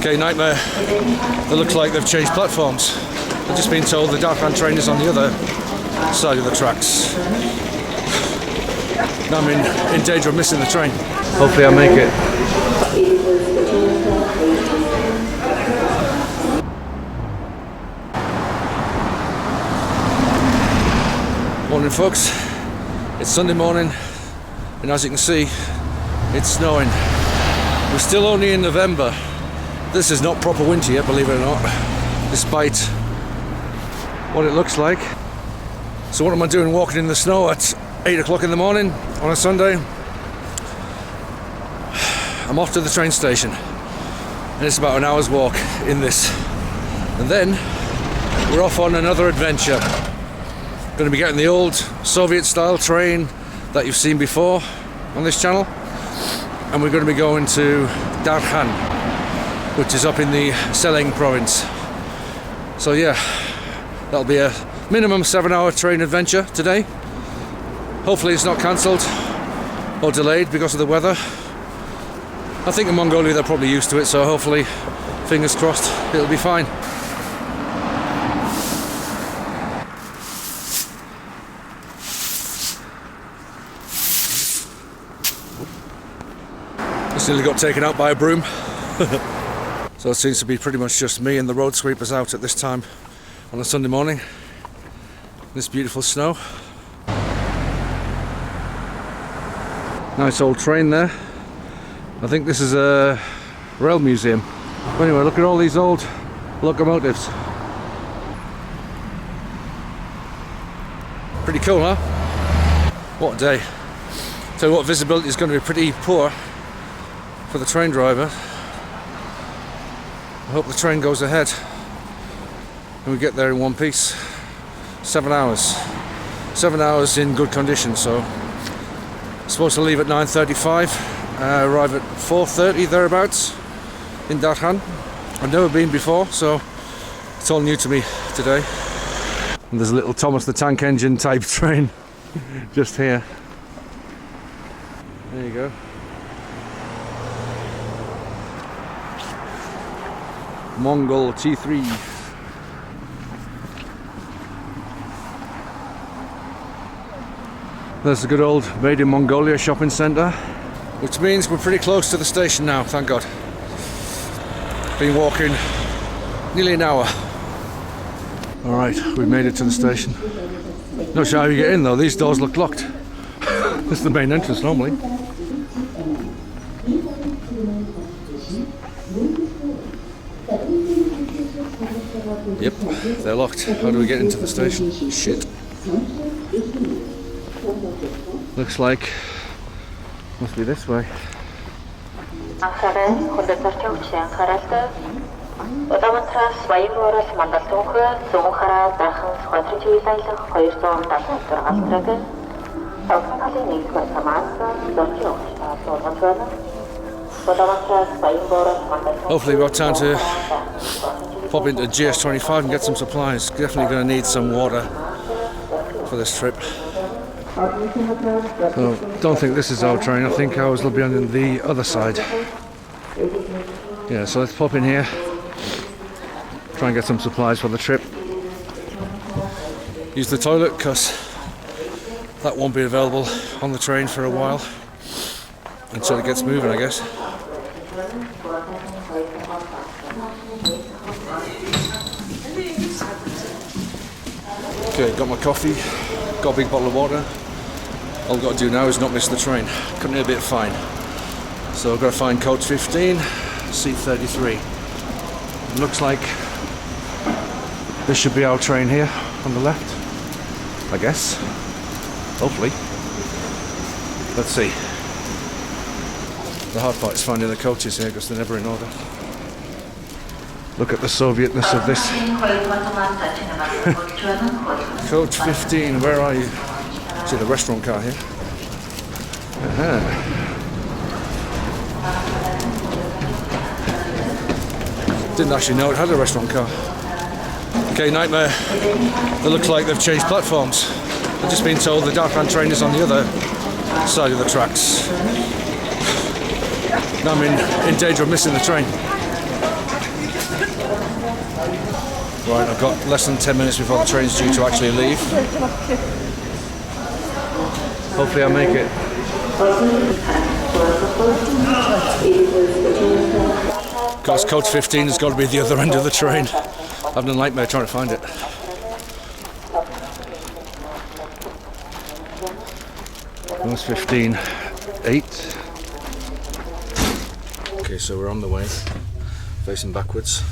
Okay, nightmare. It looks like they've changed platforms. I've just been told the Darkhan train is on the other side of the tracks. Now I'm in danger of missing the train. Hopefully I'll make it. Morning folks, it's Sunday morning and as you can see it's snowing. We're still only in November. This is not proper winter yet, believe it or not, despite what it looks like. So what am I doing walking in the snow at 8 o'clock in the morning on a Sunday? I'm off to the train station and it's about an hour's walk in this. And then we're off on another adventure. Going to be getting the old Soviet style train that you've seen before on this channel. And we're going to be going to Darhan, which is up in the Scenic province. So yeah, that'll be a minimum 7-hour train adventure today. Hopefully it's not cancelled or delayed because of the weather. I think in Mongolia they're probably used to it, so hopefully, fingers crossed, it'll be fine. Just nearly got taken out by a broom. So it seems to be pretty much just me and the road sweepers out at this time on a Sunday morning. This beautiful snow. Nice old train there. I think this is a rail museum. But anyway, look at all these old locomotives. Pretty cool, huh? What a day. Tell you what, visibility is going to be pretty poor for the train driver. I hope the train goes ahead and we get there in one piece. 7 hours. 7 hours in good condition, so I'm supposed to leave at 9:35, arrive at 4:30 thereabouts in Darhan. I've never been before, so it's all new to me today. And there's a little Thomas the Tank Engine type train just here. There you go. Mongol T3. There's the good old Made in Mongolia shopping centre, which means we're pretty close to the station now, thank God. Been walking nearly an hour. Alright, we've made it to the station. Not sure how you get in though, these doors look locked. This is the main entrance normally. Yep, they're locked. How do we get into the station? Shit. Looks like must be this way. Hopefully we've got time to pop into GS25 and get some supplies. Definitely going to need some water for this trip. So, don't think this is our train. I think ours will be on the other side. Yeah, so let's pop in here, try and get some supplies for the trip. Use the toilet because that won't be available on the train for a while until it gets moving, I guess. Okay, got my coffee, got a big bottle of water. All I've got to do now is not miss the train. Couldn't be a bit fine. So I've got to find coach 15, seat 33. It looks like this should be our train here on the left, I guess. Hopefully. Let's see. The hard part is finding the coaches here because they're never in order. Look at the Sovietness of this. Coach 15, where are you? See the restaurant car here. Didn't actually know it had a restaurant car. Okay, nightmare. It looks like they've changed platforms. I've just been told the Darkhan train is on the other side of the tracks. Now I'm in danger of missing the train. Right, I've got less than 10 minutes before the train's due to actually leave. Hopefully I'll make it. Of course, coach 15 has got to be the other end of the train. I'm having a nightmare trying to find it. Coach 15, 8. Okay, so we're on the way, facing backwards.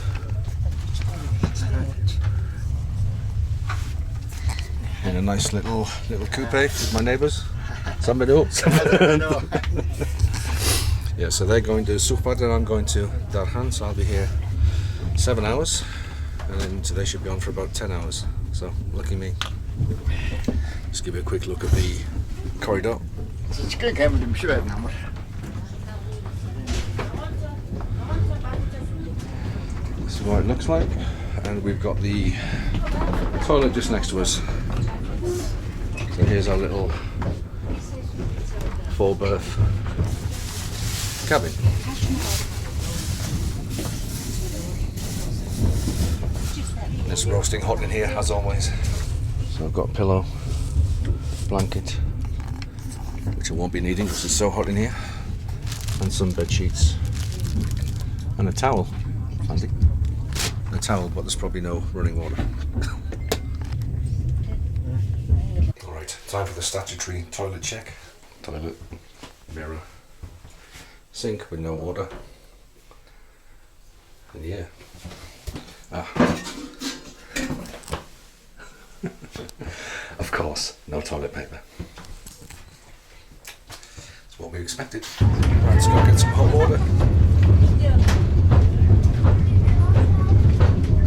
In a nice little coupe with my neighbours. Somebody else. Yeah, so they're going to Ulaanbaatar and I'm going to Darhan, so I'll be here 7 hours, and then they should be on for about 10 hours. So lucky me. Just give you a quick look at the corridor. This is what it looks like, and we've got the toilet just next to us. So here's our little 4-berth cabin. And it's roasting hot in here as always. So I've got a pillow, blanket, which I won't be needing because it's so hot in here, and some bed sheets, and a towel. Fancy. A towel, but there's probably no running water. Alright, time for the statutory toilet check. Toilet, mirror, sink with no water, and yeah. Of course, no toilet paper. That's what we expected. Right, let's go get some hot water.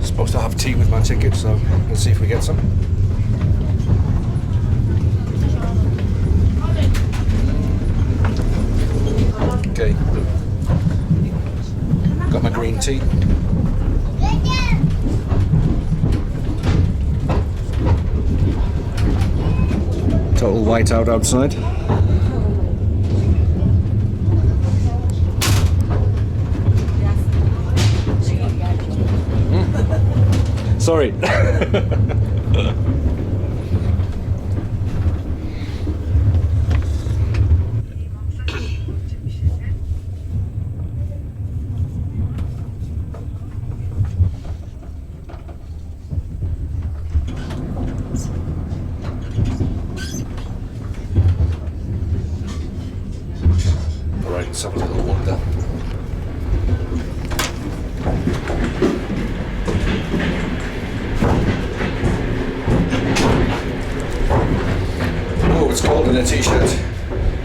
Supposed to have tea with my ticket, so let's see if we get some. Okay. Got my green tea. Total whiteout outside. Sorry. Alright, let's have a little wander. Oh, it's cold in a t-shirt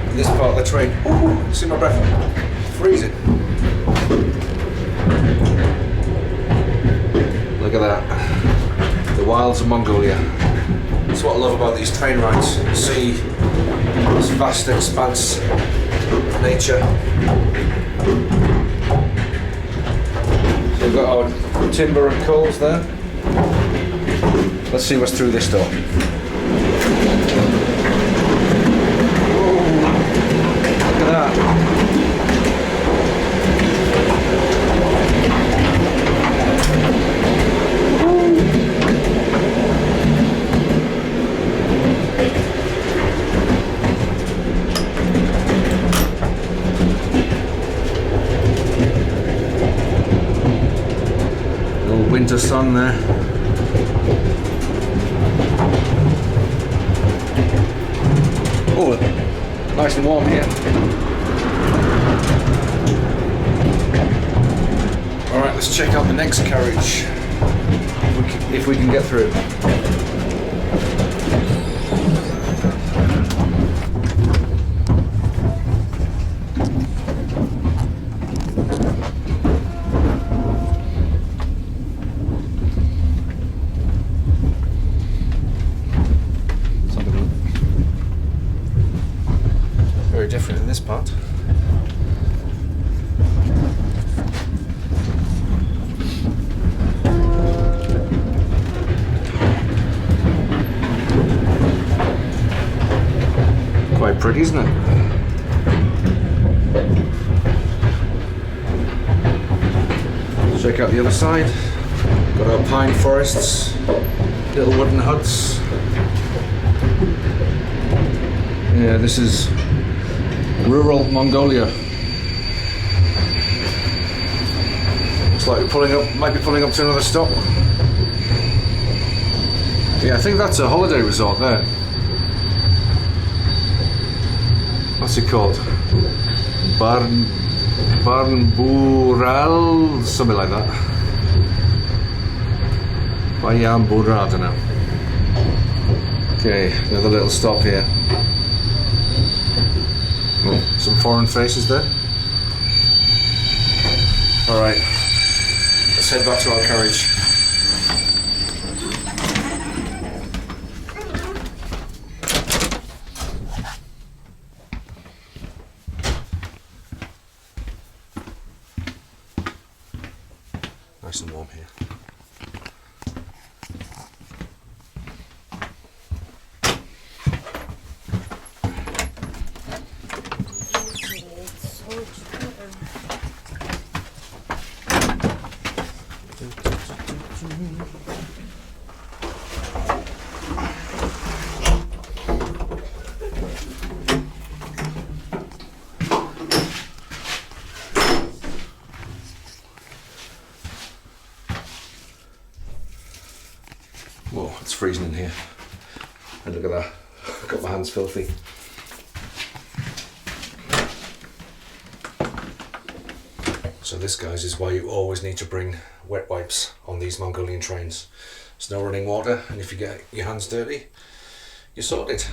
in this part of the train. Ooh, see my breath? Freezing. Look at that. The wilds of Mongolia. That's what I love about these train rides. You see this vast expanse of nature. So we've got our timber and coals there. Let's see what's through this door. Whoa, look at that. Little winter sun there. Oh, nice and warm here. Alright, let's check out the next carriage, if we can get through. Very different in this part. Quite pretty, isn't it? Check out the other side. Got our pine forests, little wooden huts. Yeah, this is rural Mongolia. Looks like we're pulling up, might be pulling up to another stop. Yeah, I think that's a holiday resort there. What's it called? Barnbural, something like that. Bayambura, I don't know. Okay, another little stop here. Oh, some foreign faces there. Alright, let's head back to our carriage. Nice and warm here. Whoa, it's freezing in here. And look at that, I've got my hands filthy. So this, guys, is why you always need to bring wet wipes on these Mongolian trains. There's no running water, and if you get your hands dirty, you're sorted.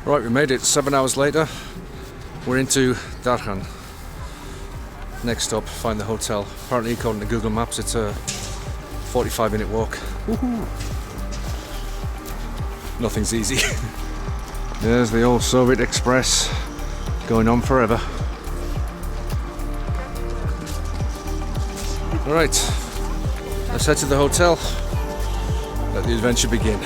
Right, we made it 7 hours later. We're into Darhan. Next stop, find the hotel. Apparently, according to Google Maps, it's a 45-minute walk. Woohoo! Nothing's easy. There's the old Soviet Express, going on forever. Alright, let's head to the hotel. Let the adventure begin.